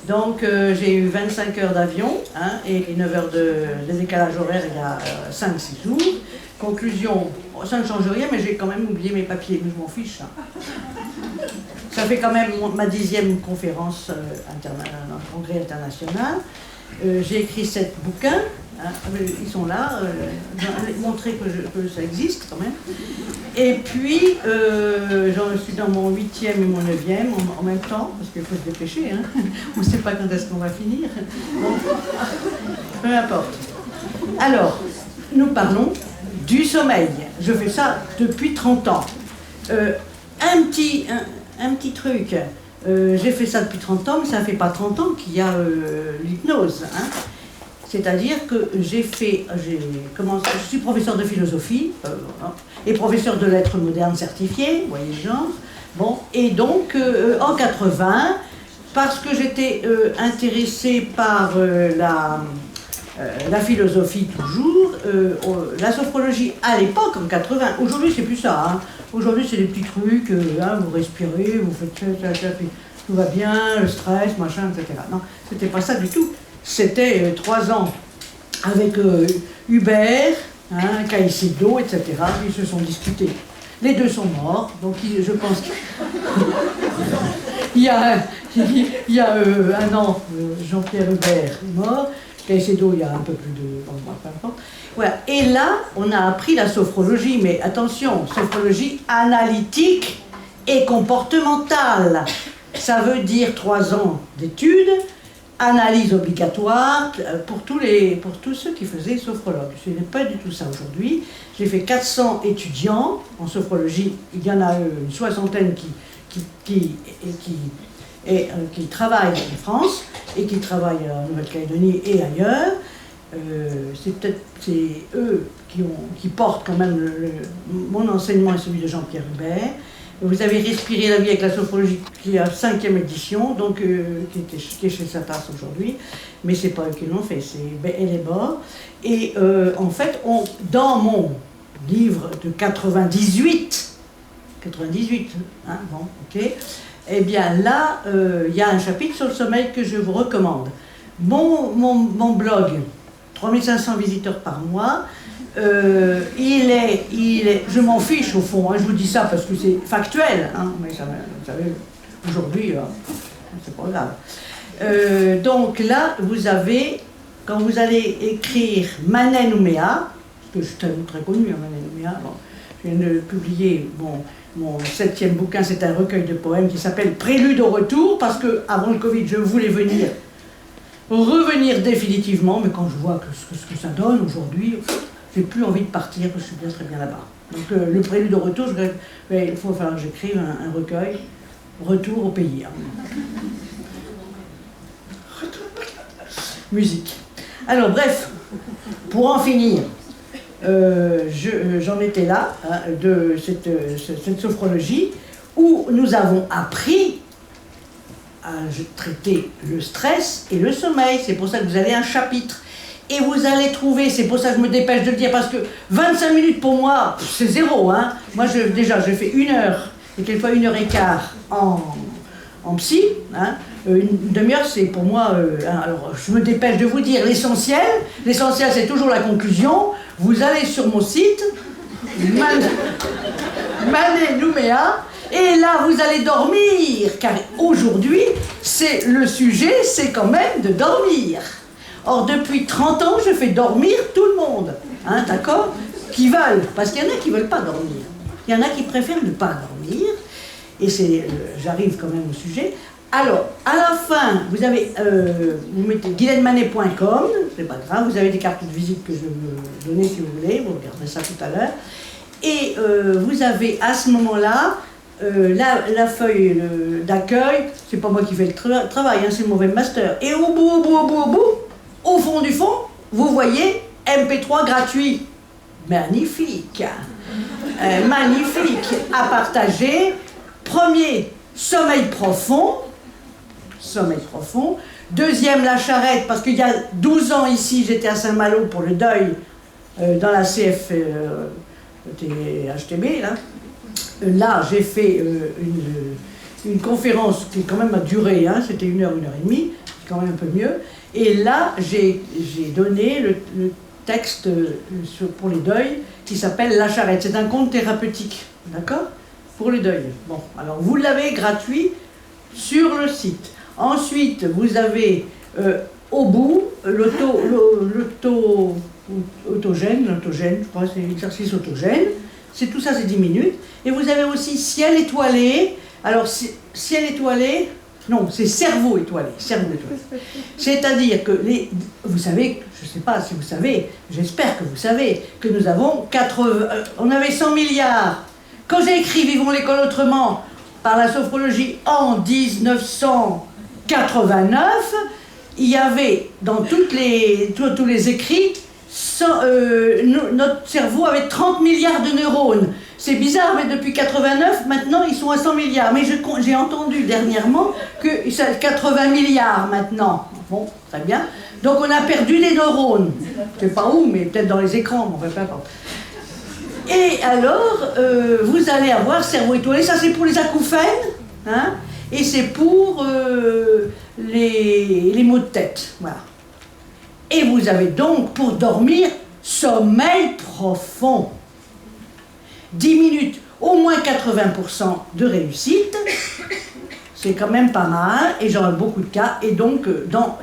Donc j'ai eu 25 heures d'avion hein, et 9 heures de décalage horaire il y a 5-6 jours. Conclusion, ça ne change rien, mais j'ai quand même oublié mes papiers, mais je m'en fiche. Hein. Ça fait quand même ma 10e conférence un congrès international. J'ai écrit 7 bouquins, hein, ils sont là, montrer que ça existe quand même. Et puis, j'en suis dans mon 8e et mon 9e en même temps, parce qu'il faut se dépêcher, hein. On ne sait pas quand est-ce qu'on va finir. Bon, peu importe. Alors, nous parlons du sommeil. Je fais ça depuis 30 ans. Un petit truc. J'ai fait ça depuis 30 ans, mais ça ne fait pas 30 ans qu'il y a l'hypnose. Hein. C'est-à-dire que je suis professeur de philosophie et professeur de lettres modernes certifié, vous voyez le genre. Bon, et donc, en 80, parce que j'étais intéressée par la philosophie toujours, la sophrologie à l'époque, en 80, aujourd'hui c'est plus ça, hein. Aujourd'hui c'est des petits trucs, hein, vous respirez, vous faites ça, puis tout va bien, le stress, machin, etc. Non, c'était pas ça du tout. C'était 3 ans avec Hubert, hein, Caicedo, etc. Ils se sont disputés. Les deux sont morts, donc je pense qu'il y a un an, Jean-Pierre Hubert est mort, Caicedo il y a un peu plus de... Bon, peu importe. Voilà. Et là, on a appris la sophrologie, mais attention, sophrologie analytique et comportementale. Ça veut dire 3 ans d'études, analyse obligatoire pour tous ceux qui faisaient sophrologue. Ce n'est pas du tout ça aujourd'hui. J'ai fait 400 étudiants en sophrologie. Il y en a une 60aine qui travaillent en France et qui travaillent en Nouvelle-Calédonie et ailleurs. C'est eux qui portent quand même mon enseignement et celui de Jean-Pierre Hubert. Vous avez Respiré la vie avec la sophrologie qui est à 5e édition, donc qui est chez Satas aujourd'hui, mais c'est pas eux qui l'ont fait, c'est elle est mort. Et en fait, dans mon livre de 98, hein, bon, ok, eh bien là, il y a un chapitre sur le sommeil que je vous recommande. Mon blog, 3500 visiteurs par mois, je m'en fiche au fond, hein, je vous dis ça parce que c'est factuel, hein, mais ça, vous savez, aujourd'hui, c'est pas grave. Donc là, vous avez, quand vous allez écrire Manet Nouméa, parce que je suis très connu, hein, Manet Nouméa, bon, je viens de publier mon 7e bouquin, c'est un recueil de poèmes qui s'appelle Prélude au retour, parce que avant le Covid, je voulais revenir définitivement, mais quand je vois ce que ça donne aujourd'hui, j'ai plus envie de partir, parce que je suis très bien là-bas. Donc le prélude au retour, il faut falloir que j'écrive un recueil, Retour au pays. Hein. Musique. Alors bref, pour en finir, j'en étais là, hein, de cette sophrologie, où nous avons appris à traiter le stress et le sommeil. C'est pour ça que vous avez un chapitre. Et vous allez trouver, c'est pour ça que je me dépêche de le dire, parce que 25 minutes pour moi, c'est zéro. Hein. Moi, déjà, je fais 1 heure, et quelquefois 1h15 en psy. Hein. Une demi-heure, c'est pour moi... alors, je me dépêche de vous dire l'essentiel. L'essentiel, c'est toujours la conclusion. Vous allez sur mon site, Manet Nouméa, et là, vous allez dormir. Car aujourd'hui, le sujet, c'est quand même de dormir. Or, depuis 30 ans, je fais dormir tout le monde, hein, d'accord? Qui veulent, parce qu'il y en a qui ne veulent pas dormir. Il y en a qui préfèrent ne pas dormir, et j'arrive quand même au sujet. Alors, à la fin, vous avez, vous mettez guylainemanet.com, c'est pas grave, vous avez des cartes de visite que je vais vous donner si vous voulez, vous regardez ça tout à l'heure. Et vous avez à ce moment-là, la feuille d'accueil, c'est pas moi qui fais le travail, hein, c'est mon webmaster. Et au bout, au fond du fond, vous voyez MP3 gratuit. Magnifique. Magnifique. À partager. Premier, sommeil profond. Deuxième, la charrette, parce qu'il y a 12 ans ici, j'étais à Saint-Malo pour le deuil, dans la CFHTB, là. Là, j'ai fait une conférence qui quand même a duré, hein, c'était 1 heure et demie, c'est quand même un peu mieux. Et là, j'ai donné le texte pour les deuils qui s'appelle La Charrette. C'est un conte thérapeutique, d'accord? Pour les deuils. Bon, alors vous l'avez gratuit sur le site. Ensuite, vous avez au bout l'autogène, je crois, c'est l'exercice autogène. C'est tout ça, c'est 10 minutes. Et vous avez aussi ciel étoilé. Alors, ciel étoilé, non, c'est cerveau étoilé. C'est-à-dire que, vous savez, je ne sais pas si vous savez, j'espère que vous savez, que nous avons on avait 100 milliards. Quand j'ai écrit Vivons l'école autrement par la sophrologie en 1989, il y avait dans tous les écrits, notre cerveau avait 30 milliards de neurones. C'est bizarre, mais depuis 89, maintenant, ils sont à 100 milliards. Mais j'ai entendu dernièrement que c'est 80 milliards maintenant. Bon, très bien. Donc on a perdu des neurones. Je ne sais pas où, mais peut-être dans les écrans, on ne peu importe. Et alors, vous allez avoir cerveau étoilé. Ça, c'est pour les acouphènes, hein, et c'est pour les maux de tête. Voilà. Et vous avez donc, pour dormir, sommeil profond. 10 minutes, au moins 80% de réussite, c'est quand même pas mal, et j'en ai beaucoup de cas. Et donc,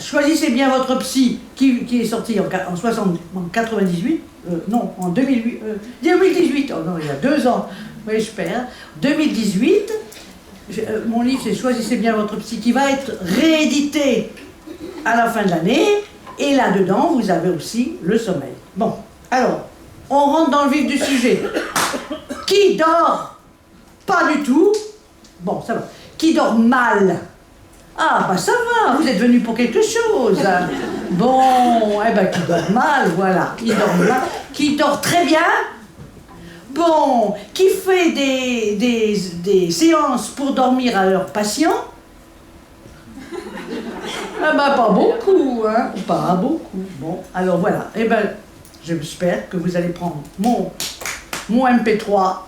Choisissez bien votre psy, qui est sorti en 98, non, en 2008, 2018, oh non, il y a 2 ans, oui, je perds, 2018, mon livre c'est Choisissez bien votre psy, qui va être réédité à la fin de l'année, et là-dedans, vous avez aussi le sommeil. Bon, alors, on rentre dans le vif du sujet. Qui dort pas du tout? Bon, ça va. Qui dort mal? Ah, bah ça va, vous êtes venu pour quelque chose. Bon, eh ben qui dort mal, voilà. Qui dort mal. Qui dort très bien? Bon, qui fait des séances pour dormir à leurs patients? Ah bah pas beaucoup, hein. Pas beaucoup. Bon, alors voilà. Eh ben, j'espère que vous allez prendre mon MP3.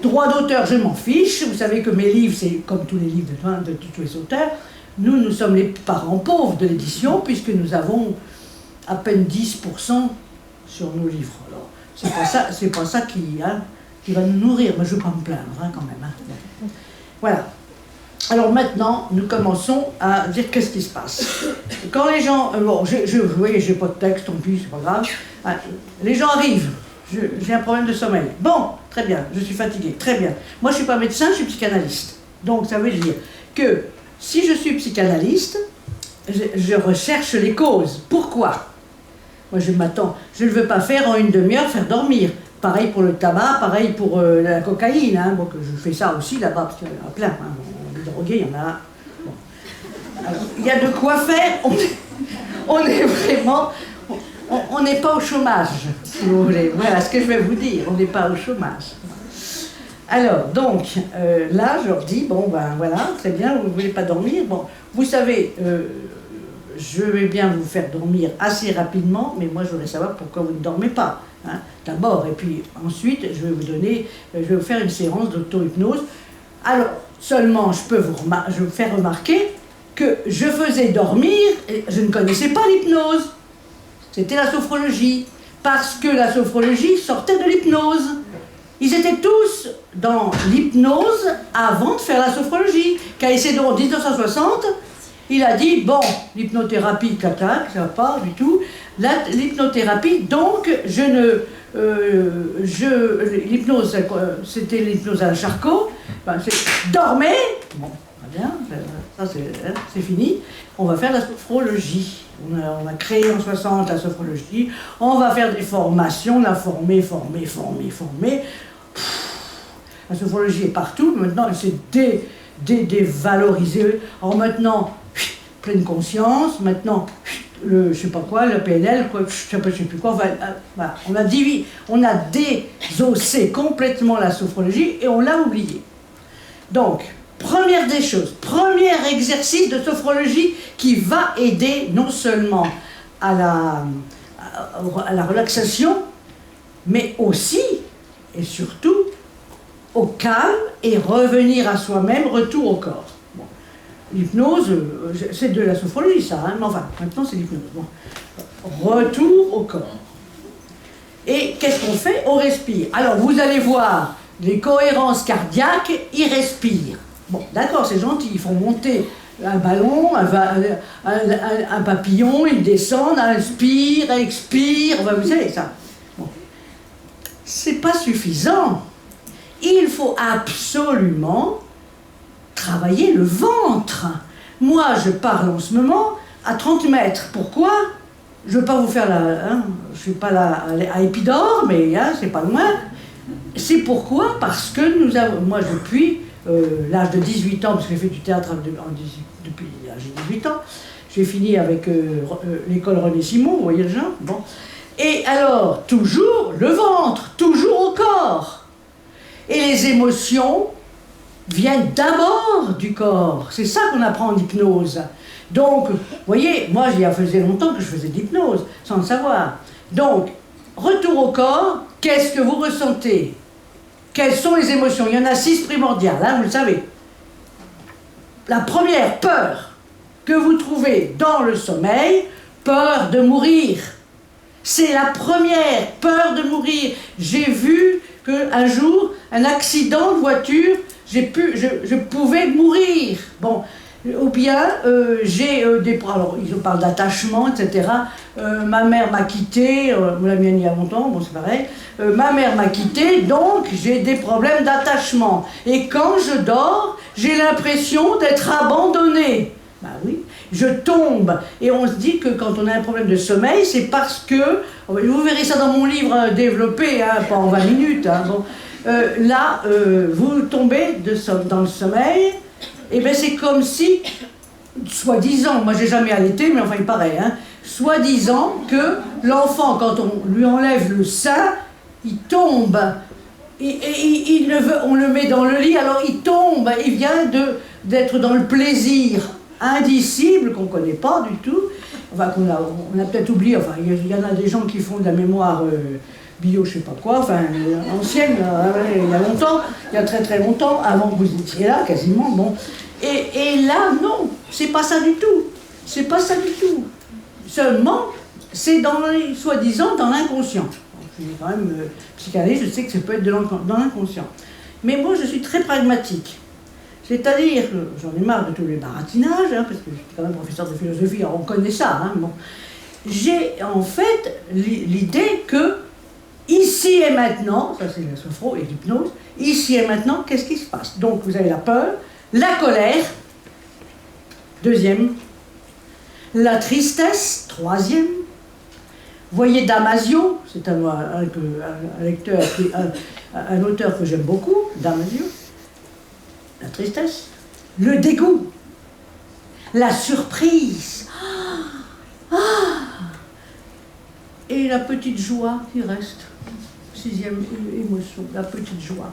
Droit d'auteur, je m'en fiche. Vous savez que mes livres, c'est comme tous les livres de tous les auteurs. Nous sommes les parents pauvres de l'édition, puisque nous avons à peine 10% sur nos livres. Alors, c'est pas ça qui va nous nourrir. Mais je ne veux pas me plaindre, hein, quand même. Hein. Voilà. Alors maintenant, nous commençons à dire qu'est-ce qui se passe. Quand les gens... bon, vous voyez, j'ai pas de texte, tant pis, c'est pas grave. Les gens arrivent. J'ai un problème de sommeil. Bon, très bien, je suis fatiguée, très bien. Moi, je ne suis pas médecin, je suis psychanalyste. Donc, ça veut dire que si je suis psychanalyste, je recherche les causes. Pourquoi? Moi, je ne veux pas faire en 1 demi-heure, faire dormir. Pareil pour le tabac, pareil pour la cocaïne. Hein. Donc, je fais ça aussi là-bas, parce qu'il y en a plein. Hein. Les drogués, il y en a... Bon. Alors, il y a de quoi faire. On est vraiment... On n'est pas au chômage, si vous voulez. Voilà ce que je vais vous dire, on n'est pas au chômage. Alors, donc, là, je leur dis, bon, ben voilà, très bien, vous ne voulez pas dormir. Bon, vous savez, je vais bien vous faire dormir assez rapidement, mais moi, je voudrais savoir pourquoi vous ne dormez pas. Hein, d'abord, et puis ensuite, je vais vous faire une séance d'auto-hypnose. Alors, seulement, je vais vous faire remarquer que je faisais dormir, et je ne connaissais pas l'hypnose. C'était la sophrologie, parce que la sophrologie sortait de l'hypnose. Ils étaient tous dans l'hypnose avant de faire la sophrologie. Caicedo, en 1960, il a dit, bon, l'hypnothérapie, caca, ça va pas du tout. L'hypnothérapie, donc, l'hypnose, c'était l'hypnose à la Charcot, ben, dormez, bon, très bien, ça c'est fini, on va faire la sophrologie. On a créé en 60 la sophrologie, on va faire des formations, la former. La sophrologie est partout, maintenant elle s'est dévalorisée. Alors maintenant, pleine conscience, maintenant, je sais pas quoi, le PNL, quoi, je sais plus quoi, voilà. On a désossé complètement la sophrologie et on l'a oubliée. Donc, première des choses, premier exercice de sophrologie qui va aider non seulement à la relaxation, mais aussi et surtout au calme et revenir à soi-même, retour au corps. Bon. L'hypnose, c'est de la sophrologie ça, hein, mais enfin, maintenant c'est l'hypnose. Bon. Retour au corps. Et qu'est-ce qu'on fait? On respire. Alors vous allez voir, les cohérences cardiaques, ils respirent. Bon, d'accord, c'est gentil, ils font monter un ballon, un papillon, ils descendent, inspire, expire, vous savez ça. Bon. C'est pas suffisant. Il faut absolument travailler le ventre. Moi, je parle en ce moment à 30 mètres. Pourquoi? Je ne veux pas vous faire je ne suis pas là à Épidore, mais hein, c'est pas loin. C'est pourquoi? Parce que nous avons, moi depuis l'âge de 18 ans, parce que j'ai fait du théâtre depuis l'âge de 18 ans, j'ai fini avec l'école René Simon, vous voyez le genre, bon. Et alors, toujours le ventre, toujours au corps. Et les émotions viennent d'abord du corps. C'est ça qu'on apprend en hypnose. Donc, vous voyez, moi, il y a faisait longtemps que je faisais de l'hypnose, sans le savoir. Donc, retour au corps, qu'est-ce que vous ressentez? Quelles sont les émotions? Il y en a 6 primordiales, hein, vous le savez. La première, peur, que vous trouvez dans le sommeil, peur de mourir. C'est la première, peur de mourir. J'ai vu qu'un jour, un accident de voiture, je pouvais mourir. Bon, ou bien j'ai des... Alors, ils parlent d'attachement, etc. Ma mère m'a quitté, la mienne il y a longtemps, bon c'est pareil. Ma mère m'a quitté, donc j'ai des problèmes d'attachement. Et quand je dors, j'ai l'impression d'être abandonnée. Ben oui, je tombe. Et on se dit que quand on a un problème de sommeil, c'est parce que... Vous verrez ça dans mon livre développé, hein, pas en 20 minutes. Hein, bon. Là, vous tombez dans le sommeil, et bien c'est comme si, soi-disant, moi j'ai jamais allaité, mais enfin il paraît, hein, soi-disant que l'enfant, quand on lui enlève le sein, il tombe. Et on le met dans le lit, alors il tombe, il vient d'être dans le plaisir indicible qu'on ne connaît pas du tout, enfin qu'on a peut-être oublié, enfin il y en a des gens qui font de la mémoire bio, je sais pas quoi, enfin ancienne, il y a longtemps, il y a très très longtemps, avant que vous étiez là, quasiment, bon. Et là, non, c'est pas ça du tout, c'est pas ça du tout. Seulement, c'est soi-disant dans l'inconscient. Je suis quand même psychanalyste, je sais que ça peut être dans l'inconscient. Mais moi, je suis très pragmatique. C'est-à-dire que j'en ai marre de tous les baratinages, hein, parce que j'étais quand même professeur de philosophie, alors on connaît ça. Hein, bon. J'ai en fait l'idée que, ici et maintenant, ça c'est la sophro et l'hypnose, ici et maintenant, qu'est-ce qui se passe? Donc vous avez la peur, la colère, deuxième, la tristesse, troisième. Voyez Damasio, c'est un auteur que j'aime beaucoup, Damasio. La tristesse, le dégoût, la surprise, et la petite joie qui reste. 6e émotion, la petite joie.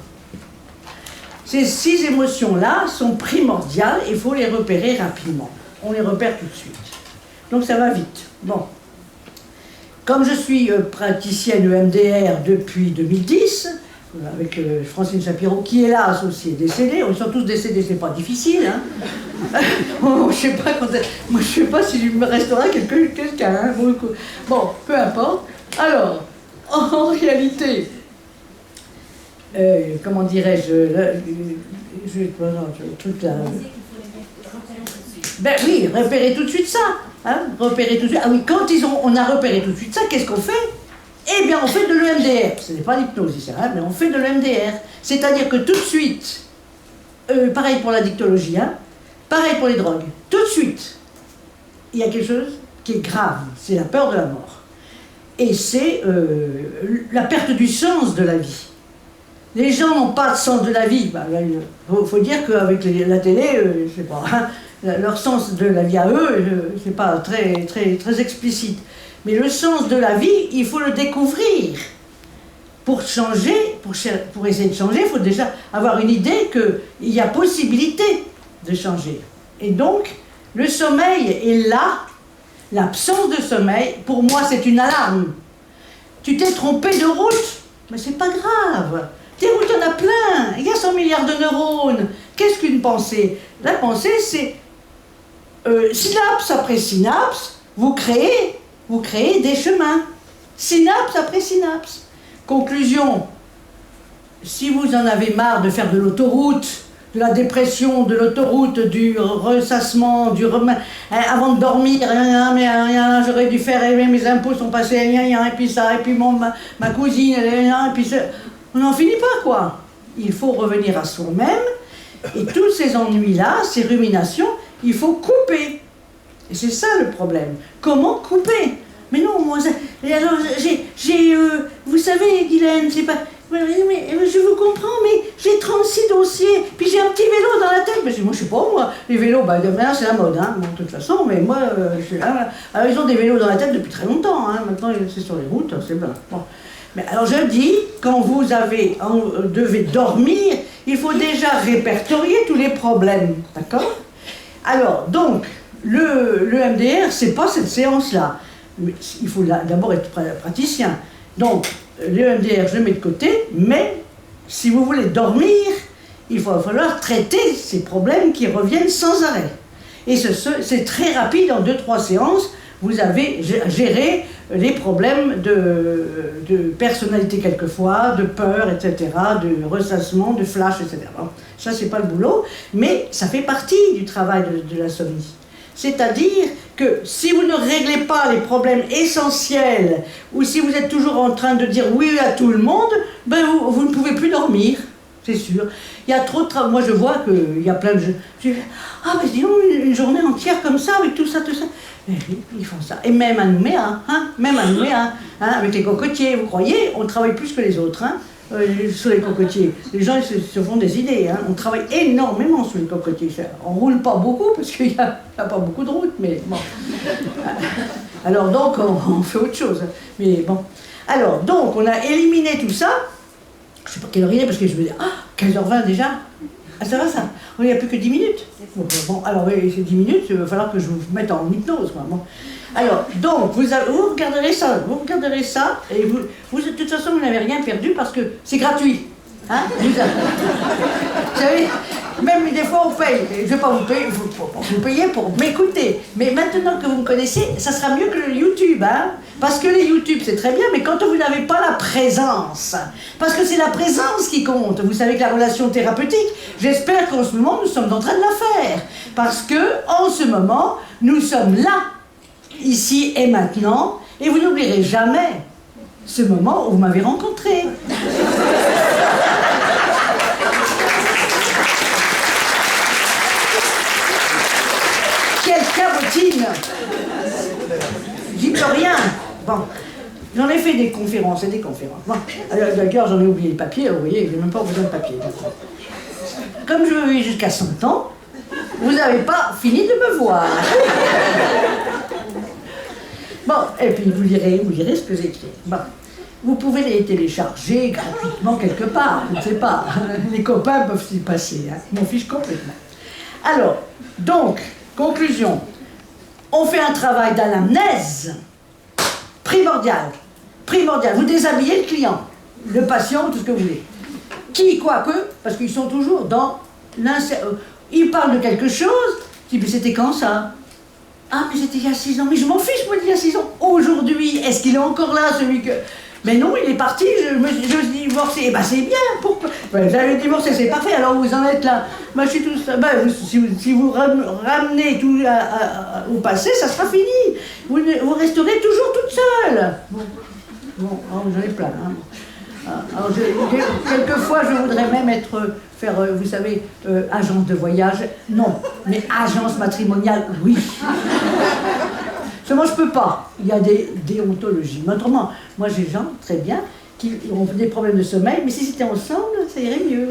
Ces 6 émotions-là sont primordiales et il faut les repérer rapidement. On les repère tout de suite. Donc ça va vite. Bon. Comme je suis praticienne EMDR depuis 2010, avec Francine Shapiro, qui est là associée, décédée, ils sont tous décédés, c'est pas difficile, hein. Je sais pas moi je sais pas s'il me restera quelqu'un, hein. Bon, peu importe. Alors, en réalité, comment dirais-je, le truc là... Ben oui, repérer tout de suite ça, hein, repérer tout de suite. Ah oui, quand on a repéré tout de suite ça, qu'est-ce qu'on fait? Eh bien, on fait de l'EMDR. Ce n'est pas l'hypnose ici, hein, mais on fait de l'EMDR. C'est-à-dire que tout de suite, pareil pour la dictologie, hein, pareil pour les drogues, tout de suite, il y a quelque chose qui est grave, c'est la peur de la mort. Et c'est la perte du sens de la vie. Les gens n'ont pas de sens de la vie. Faut dire qu'avec la télé, je sais pas, hein, leur sens de la vie à eux, c'est pas très, très, très explicite. Mais le sens de la vie, il faut le découvrir. Pour changer, pour essayer de changer, il faut déjà avoir une idée qu'il y a possibilité de changer. Et donc, le sommeil est là. L'absence de sommeil, pour moi, c'est une alarme. Tu t'es trompé de route, mais c'est pas grave. Des routes, il y en a plein. Il y a 100 milliards de neurones. Qu'est-ce qu'une pensée? La pensée, c'est synapse après synapse, vous créez des chemins. Synapse après synapse. Conclusion, si vous en avez marre de faire de l'autoroute, de la dépression, de l'autoroute, du ressassement, avant de dormir, j'aurais dû faire, mes impôts sont passés, et puis ça, et puis ma cousine, et puis ça, on n'en finit pas, quoi. Il faut revenir à soi-même, et tous ces ennuis-là, ces ruminations, il faut couper. Et c'est ça le problème. Comment couper? Mais non, moi, alors, vous savez, Guylaine, c'est pas... Mais je vous comprends, mais j'ai 36 dossiers, puis j'ai un petit vélo dans la tête. Mais moi, je sais pas, moi, les vélos, maintenant, c'est la mode, hein, bon, de toute façon, mais moi, alors, ils ont des vélos dans la tête depuis très longtemps, hein, maintenant, c'est sur les routes, c'est bien. Bon. Mais alors, je dis, quand vous devez dormir, il faut déjà répertorier tous les problèmes, d'accord? Alors, donc, le MDR, c'est pas cette séance-là. Il faut d'abord être praticien. Donc, le MDR, je le mets de côté, mais si vous voulez dormir, il va falloir traiter ces problèmes qui reviennent sans arrêt. Et c'est très rapide, en 2-3 séances, vous avez géré les problèmes de personnalité quelquefois, de peur, etc., de ressassement, de flash, etc. Bon, ça, c'est pas le boulot, mais ça fait partie du travail de l'insomnie. C'est-à-dire que si vous ne réglez pas les problèmes essentiels, ou si vous êtes toujours en train de dire oui à tout le monde, ben vous ne pouvez plus dormir, c'est sûr. Il y a trop de travail. Moi je vois qu'il y a plein de jeux. Ah ben dis donc, une journée entière comme ça, avec tout ça. Et ils font ça. Et même à Nouméa, avec les cocotiers, vous croyez, on travaille plus que les autres, hein, sur les cocotiers. Les gens se font des idées, hein. On travaille énormément sur les cocotiers. On ne roule pas beaucoup parce qu'il n'y a pas beaucoup de routes, mais bon. Alors donc on fait autre chose. Mais bon. Alors donc on a éliminé tout ça. Je ne sais pas quelle heure il est parce que je me dis, 15h20 déjà. Ah ça va ça? Il n'y a plus que 10 minutes. Bon alors oui, c'est 10 minutes, il va falloir que je vous mette en hypnose. Quoi. Bon. Alors, donc, vous regarderez ça, et vous de toute façon, vous n'avez rien perdu parce que c'est gratuit. Hein? Vous savez, même des fois, on paye. Je ne vais pas vous payer, vous payez pour m'écouter. Mais maintenant que vous me connaissez, ça sera mieux que le YouTube. Hein? Parce que les YouTube, c'est très bien, mais quand vous n'avez pas la présence, parce que c'est la présence qui compte. Vous savez que la relation thérapeutique, j'espère qu'en ce moment, nous sommes en train de la faire. Parce que, en ce moment, nous sommes là. Ici et maintenant, et vous n'oublierez jamais ce moment où vous m'avez rencontré. Quelle cabotine! J'y peux rien. Bon, j'en ai fait des conférences et des conférences. Bon, d'ailleurs, j'en ai oublié le papier, vous voyez, je n'ai même pas besoin de papier. Comme je vis jusqu'à 100 ans, vous n'avez pas fini de me voir. Bon, et puis vous lirez ce que j'ai écrit. Bon. Vous pouvez les télécharger gratuitement quelque part, je ne sais pas. Les copains peuvent s'y passer, hein. Je m'en fiche complètement. Alors, donc, conclusion. On fait un travail d'anamnèse primordial. Primordial. Vous déshabillez le client, le patient, tout ce que vous voulez. Qui, quoi que, parce qu'ils sont toujours dans l'incertitude. Ils parlent de quelque chose, je dis, mais c'était quand ça? Ah, mais c'était il y a 6 ans. Mais je m'en fiche, moi, il y a 6 ans. Aujourd'hui, est-ce qu'il est encore là, celui que... Mais non, il est parti, je suis divorcé. Eh ben, c'est bien, pourquoi? Ben, j'avais divorcé, c'est parfait, alors vous en êtes là. Ben, je suis tout... Ben, si vous ramenez tout au passé, ça sera fini. Vous resterez toujours toute seule. Bon, j'en ai plein. Hein. Alors, quelquefois, je voudrais même faire, vous savez, agence de voyage, non, mais agence matrimoniale, oui. Seulement, je peux pas. Il y a des déontologies. Mais autrement, moi, j'ai des gens, très bien, qui ont des problèmes de sommeil, mais si c'était ensemble, ça irait mieux.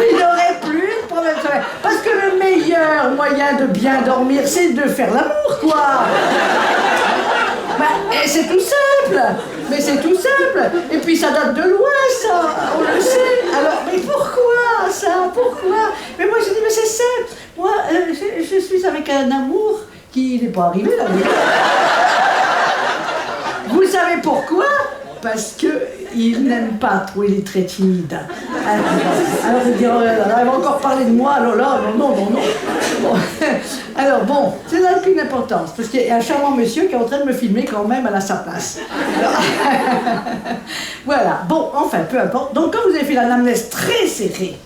Il n'y aurait plus de problème de sommeil. Parce que le meilleur moyen de bien dormir, c'est de faire l'amour, quoi. Ben, c'est tout simple. Mais c'est tout simple. Et puis ça date de loin, ça. On le sait. Alors, mais pourquoi ça? Pourquoi? Mais moi, je dis, mais c'est simple. Moi, je suis avec un amour qui n'est pas arrivé, là. Vous savez pourquoi? parce qu'il n'aime pas trop, il est très timide. Alors il dit, oh là là, elle va encore parler de moi, alors là, non. Bon. Alors bon, c'est n'a aucune importance, parce qu'il y a un charmant monsieur qui est en train de me filmer quand même, elle a sa place. Alors, voilà, bon, enfin, peu importe. Donc quand vous avez fait l'anamnèse très serrée,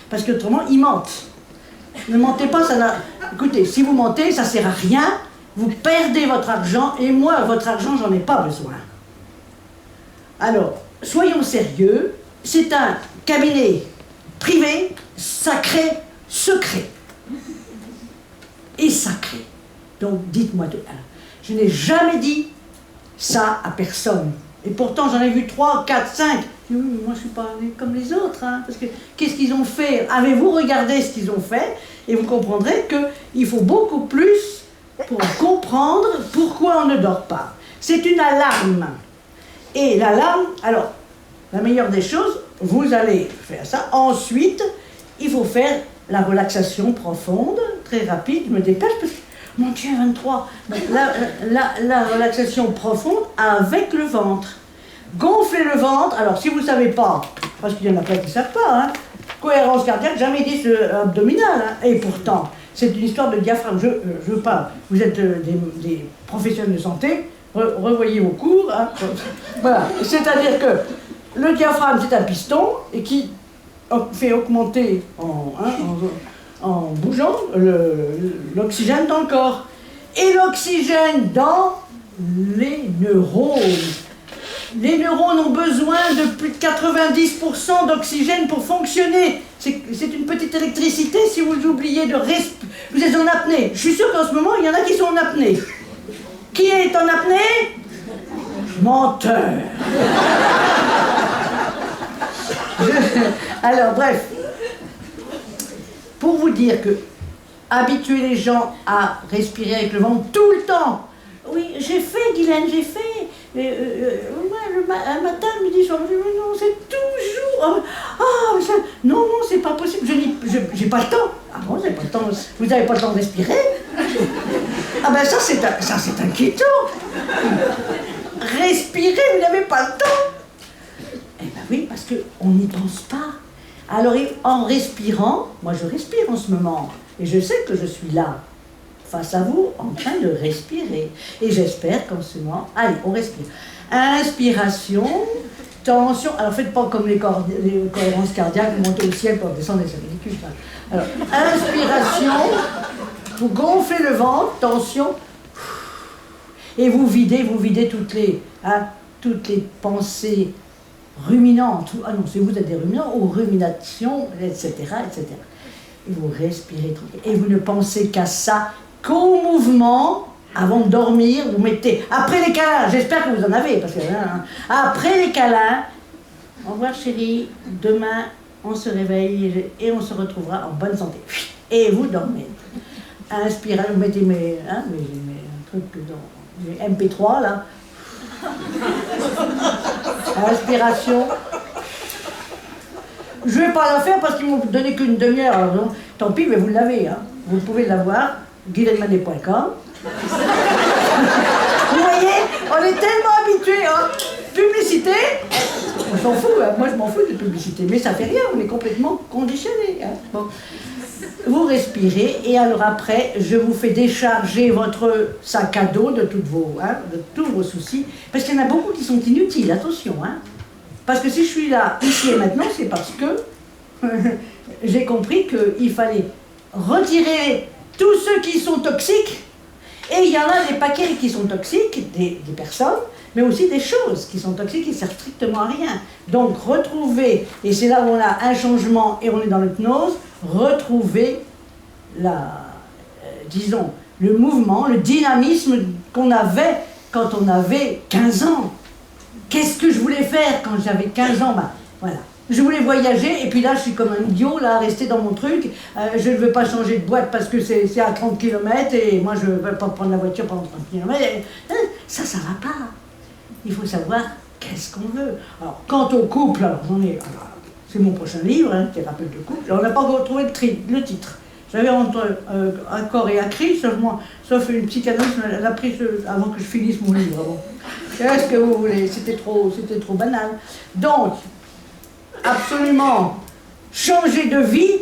parce qu'autrement, ils mentent. Ne mentez pas, ça n'a... Écoutez, si vous mentez, ça ne sert à rien. Vous perdez votre argent, et moi, votre argent, j'en ai pas besoin. Alors, soyons sérieux, c'est un cabinet privé, sacré, secret. Et sacré. Donc, dites-moi tout. Je n'ai jamais dit ça à personne. Et pourtant, j'en ai vu 3, 4, 5. Oui, mais moi, je ne suis pas comme les autres. Hein, parce que, qu'est-ce qu'ils ont fait? Avez-vous regardé ce qu'ils ont fait? Et vous comprendrez qu'il faut beaucoup plus pour comprendre pourquoi on ne dort pas. C'est une alarme. Et l'alarme, alors, la meilleure des choses, vous allez faire ça. Ensuite, il faut faire la relaxation profonde, très rapide. Je me dépêche parce que, mon Dieu, 23. La relaxation profonde avec le ventre. Gonflez le ventre. Alors, si vous ne savez pas, parce qu'il y en a plein qui ne savent pas, hein, cohérence cardiaque, jamais dit abdominale. Hein, et pourtant, c'est une histoire de diaphragme. Je parle. Vous êtes des professionnels de santé, revoyez vos cours. Hein, voilà. C'est-à-dire que le diaphragme, c'est un piston et qui fait augmenter en bougeant l'oxygène dans le corps. Et l'oxygène dans les neurones. Les neurones ont besoin de plus de 90% d'oxygène pour fonctionner. C'est une petite électricité si vous oubliez de respirer. Vous êtes en apnée. Je suis sûr qu'en ce moment, il y en a qui sont en apnée. Qui est en apnée? Menteur. Alors, bref. Pour vous dire que habituer les gens à respirer avec le ventre tout le temps. Oui, j'ai fait, Guylaine, j'ai fait. Un matin, midi, soir, je dis, mais non, c'est toujours... Ah, ça, non, c'est pas possible, j'ai pas le temps. Ah bon, vous n'avez pas le temps, vous n'avez pas le temps de respirer? Ah ben ça, c'est inquiétant. Respirer, vous n'avez pas le temps. Eh ben oui, parce qu'on n'y pense pas. Alors, en respirant, moi je respire en ce moment, et je sais que je suis là, face à vous, en train de respirer. Et j'espère qu'en ce moment... Allez, on respire. Inspiration, tension... Alors, faites pas comme les cohérences cardiaques, vous montez au ciel pour descendre, c'est ridicule. Ça. Alors, inspiration, vous gonflez le ventre, tension, et vous videz toutes les pensées ruminantes. Ah non, c'est vous êtes des ruminants, ou ruminations, etc., etc. Et vous respirez tranquille. Et vous ne pensez qu'à ça, qu'au mouvement, avant de dormir, vous mettez, après les câlins, j'espère que vous en avez, parce que, après les câlins, au revoir chérie, demain, on se réveille et on se retrouvera en bonne santé. Et vous dormez. Inspirez, vous mettez mes trucs dans les MP3, là. Inspiration. Je ne vais pas la faire parce qu'ils m'ont donné qu'une demi-heure, alors donc, tant pis, mais vous l'avez, hein. Vous pouvez l'avoir, guilainemanet.com. Vous voyez, on est tellement habitués, hein. Publicité, on s'en fout, hein. Moi je m'en fous de publicité, mais ça fait rien, on est complètement conditionnés. Hein. Bon. Vous respirez, et alors après, je vous fais décharger votre sac à dos de tous vos soucis, parce qu'il y en a beaucoup qui sont inutiles, attention, hein. Parce que si je suis là, ici et maintenant, c'est parce que j'ai compris qu'il fallait retirer tous ceux qui sont toxiques, et il y en a des paquets qui sont toxiques, des personnes, mais aussi des choses qui sont toxiques qui ne servent strictement à rien. Donc retrouver, et c'est là où on a un changement et on est dans l'hypnose, retrouver disons, le mouvement, le dynamisme qu'on avait quand on avait 15 ans. Qu'est-ce que je voulais faire quand j'avais 15 ans? Voilà. Je voulais voyager, et puis là, je suis comme un idiot, là, resté dans mon truc. Je ne veux pas changer de boîte parce que c'est à 30 km, et moi, je ne veux pas prendre la voiture pendant 30 km. Ça ne va pas. Il faut savoir qu'est-ce qu'on veut. Alors, quant au couple, alors c'est mon prochain livre, hein, Thérapeute de couple. Alors, on n'a pas encore trouvé le titre. Vous savez, entre accord et acris, sauf une psychanalyse, elle a pris avant que je finisse mon livre. Bon. Qu'est-ce que vous voulez? C'était trop banal. Donc, absolument, changer de vie,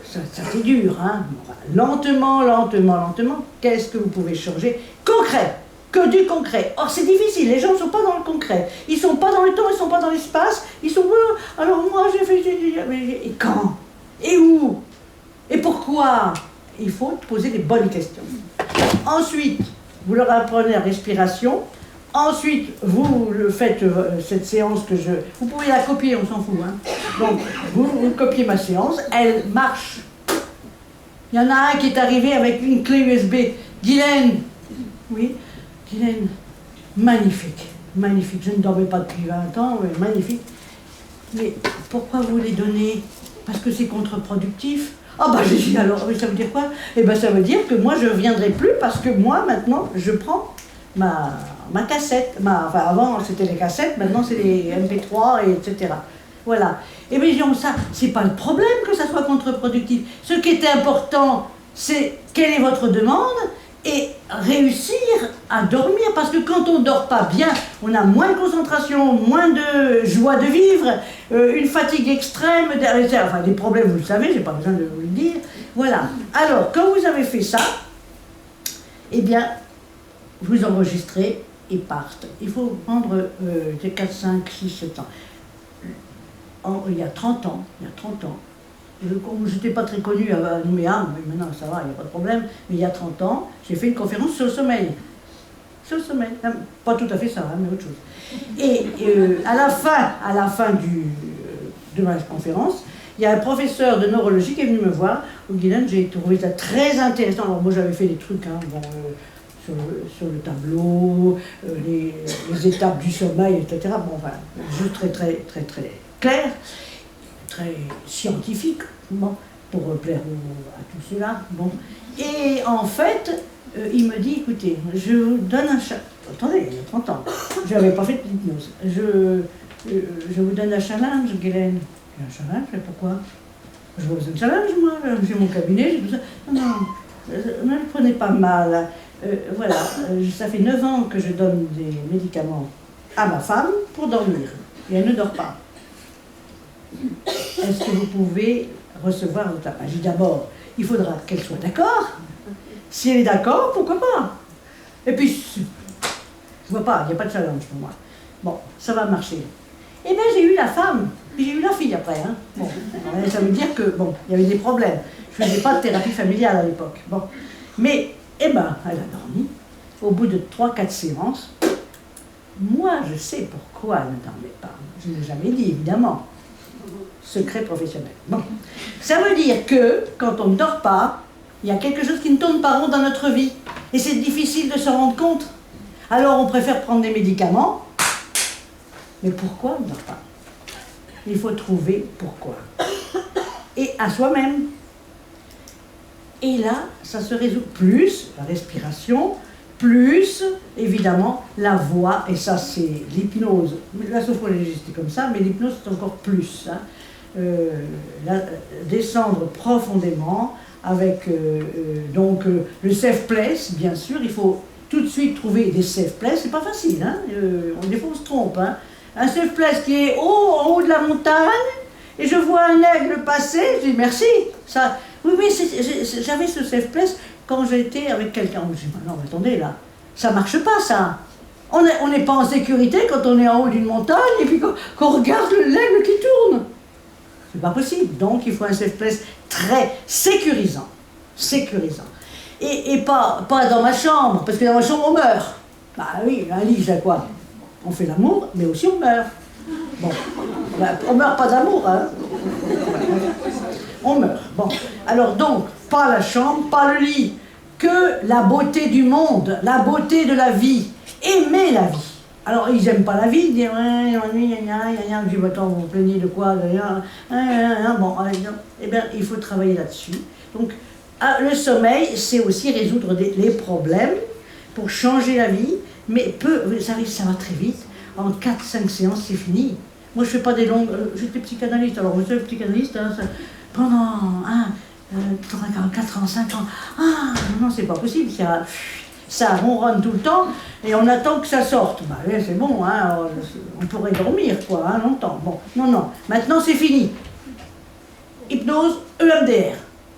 ça c'est dur, hein. Lentement, lentement, lentement, qu'est-ce que vous pouvez changer? Concret, que du concret. Or, c'est difficile, les gens ne sont pas dans le concret. Ils ne sont pas dans le temps, ils ne sont pas dans l'espace, ils sont... Alors moi, j'ai fait... Et quand? Et où? Et pourquoi? Il faut poser des bonnes questions. Ensuite, vous leur apprenez la respiration. Ensuite, vous le faites, cette séance que je... Vous pouvez la copier, on s'en fout. Hein. Donc, vous copiez ma séance, elle marche. Il y en a un qui est arrivé avec une clé USB. Guylaine, oui, Guylaine, magnifique, magnifique. Je ne dormais pas depuis 20 ans, mais magnifique. Mais pourquoi vous les donnez? Parce que c'est contre-productif. Ah bah j'ai dit alors, ça veut dire quoi? Eh ben ça veut dire que moi je ne viendrai plus parce que moi maintenant je prends ma cassette. Enfin avant c'était les cassettes, maintenant c'est les MP3 et etc. Voilà. Et bien disons ça, c'est pas le problème que ça soit contre-productif. Ce qui est important, c'est quelle est votre demande et réussir à dormir. Parce que quand on ne dort pas bien, on a moins de concentration, moins de joie de vivre, une fatigue extrême, enfin des problèmes, vous le savez, j'ai pas besoin de vous le dire. Voilà. Alors, quand vous avez fait ça, eh bien, vous enregistrez et partent. Il faut prendre 4, 5, 6, 7 ans. Il y a 30 ans, je n'étais pas très connue à Nouméa, mais maintenant ça va, il n'y a pas de problème, mais il y a 30 ans, j'ai fait une conférence sur le sommeil. Sur le sommeil, pas tout à fait ça, hein, mais autre chose. Et à la fin de ma conférence, il y a un professeur de neurologie qui est venu me voir, au Guylaine, j'ai trouvé ça très intéressant. Alors moi j'avais fait des trucs, hein, bon, sur le tableau, les étapes du sommeil, etc. Bon, enfin, juste très clair, très scientifique, bon, pour plaire à tous ceux-là. Bon. Et en fait, il me dit, écoutez, je vous donne un challenge. Attendez, il y a 30 ans, je n'avais pas fait de l'hypnose. Je vous donne un challenge, Guylaine. Un challenge, mais pourquoi? Je vous donne un challenge, moi, j'ai mon cabinet, j'ai tout ça. Non, ne le prenez pas mal. Voilà, ça fait 9 ans que je donne des médicaments à ma femme pour dormir. Et elle ne dort pas. Est-ce que vous pouvez recevoir votre appel? D'abord, il faudra qu'elle soit d'accord. Si elle est d'accord, pourquoi pas? Et puis, je vois pas, il n'y a pas de challenge pour moi. Bon, ça va marcher. Eh bien, j'ai eu la femme, puis j'ai eu la fille après. Hein. Bon, ça veut dire que, bon, il y avait des problèmes. Je ne faisais pas de thérapie familiale à l'époque. Bon. Mais, eh ben, elle a dormi. Au bout de 3-4 séances, moi, je sais pourquoi elle ne dormait pas. Je ne l'ai jamais dit, évidemment. Secret professionnel. Bon. Ça veut dire que, quand on ne dort pas, il y a quelque chose qui ne tourne pas rond dans notre vie. Et c'est difficile de s'en rendre compte. Alors, on préfère prendre des médicaments. Mais pourquoi on ne dort pas? Il faut trouver pourquoi. Et à soi-même. Et là, ça se résout. Plus la respiration, plus, évidemment, la voix. Et ça, c'est l'hypnose. La sophrologie, c'était comme ça, mais l'hypnose, c'est encore plus. Hein. Descendre profondément avec le safe place, bien sûr. Il faut tout de suite trouver des safe places. C'est pas facile. Hein. Des fois, on se trompe. Hein. Un safe place qui est en haut de la montagne, et je vois un aigle passer, je dis merci. Ça, oui, j'avais ce safe place quand j'étais avec quelqu'un. Je dis, non, attendez, là, ça marche pas, ça. On n'est pas en sécurité quand on est en haut d'une montagne, et puis qu'on regarde l'aigle qui tourne. C'est pas possible. Donc, il faut un safe place très sécurisant. Sécurisant. Et pas dans ma chambre, parce que dans ma chambre, on meurt. Bah oui, un lit, c'est quoi? On fait l'amour, mais aussi on meurt. Bon, on meurt pas d'amour, hein. On meurt. Bon, alors donc, pas la chambre, pas le lit, que la beauté du monde, la beauté de la vie, aimer la vie. Alors, ils n'aiment pas la vie, ils disent, ouais, je dis, attends, vous vous plaignez de quoi? Bon, eh bien, il faut travailler là-dessus. Donc, le sommeil, c'est aussi résoudre les problèmes pour changer la vie. Mais vous savez, ça va très vite. En 4-5 séances, c'est fini. Moi, je ne fais pas des longues... j'étais psychanalyste. Alors, vous savez, psychanalyste, hein, pendant 4 ans, 5 ans. Ah, non, c'est pas possible. Ça ronronne tout le temps et on attend que ça sorte. Bah, c'est bon, hein, on pourrait dormir, quoi, hein, longtemps. Bon, non. Maintenant, c'est fini. Hypnose, EMDR.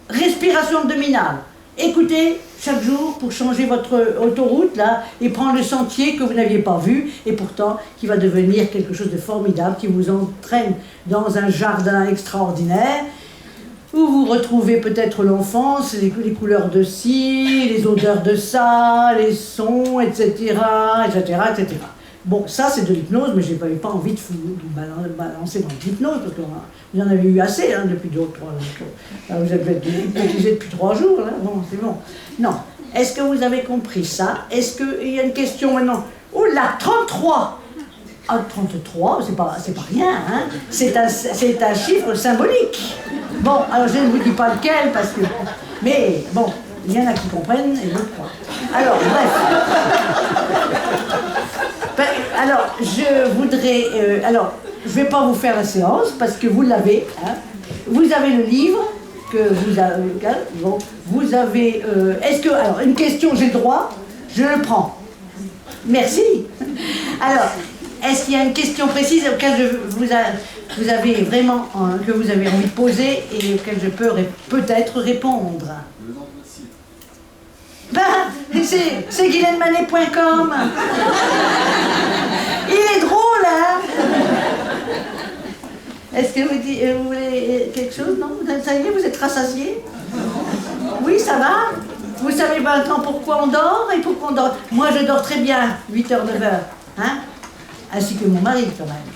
Respiration abdominale. Écoutez chaque jour pour changer votre autoroute là et prendre le sentier que vous n'aviez pas vu et pourtant qui va devenir quelque chose de formidable, qui vous entraîne dans un jardin extraordinaire où vous retrouvez peut-être l'enfance, les couleurs de ci, les odeurs de ça, les sons, etc. etc. Bon, ça c'est de l'hypnose, mais je n'avais pas envie de vous balancer dans l'hypnose, parce que vous en avez eu assez hein, depuis 2 ou 3 jours. Vous êtes hypnotisé depuis 3 jours, là. Bon, c'est bon. Non. Est-ce que vous avez compris ça? Est-ce qu'il y a une question maintenant? Oh là, 33! Ah, 33, c'est pas rien, hein? C'est un chiffre symbolique. Bon, alors je ne vous dis pas lequel, parce que... Mais bon, il y en a qui comprennent et d'autres pas. Alors, bref. Alors, je voudrais... je ne vais pas vous faire la séance, parce que vous l'avez. Hein. Vous avez le livre que vous avez... Bon, vous avez... Est-ce que... Alors, une question, j'ai le droit, je le prends. Merci. Alors, est-ce qu'il y a une question précise auquel vous avez vraiment... que vous avez envie de poser et auquel je peux peut-être répondre? Ben, c'est GuylainManet.com. Il est drôle, hein? Est-ce que vous voulez quelque chose? Non? Ça y est, vous êtes rassasié? Oui, ça va? Vous savez maintenant pourquoi on dort et pourquoi on dort? Moi, je dors très bien, 8h, 9h. Hein? Ainsi que mon mari, quand même.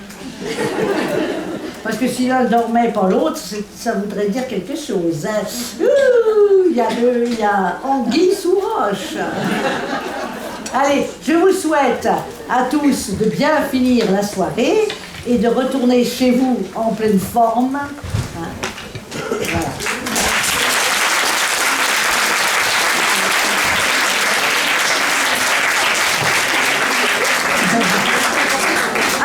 Parce que si l'un dormait pas l'autre, ça voudrait dire quelque chose. Hein. Il y a anguille sous roche. Allez, je vous souhaite à tous de bien finir la soirée et de retourner chez vous en pleine forme. Hein. Voilà.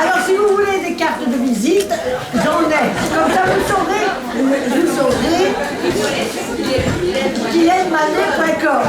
Alors, si vous voulez des cartes de visite, j'en ai. Comme ça, vous saurez GuylainManet.com.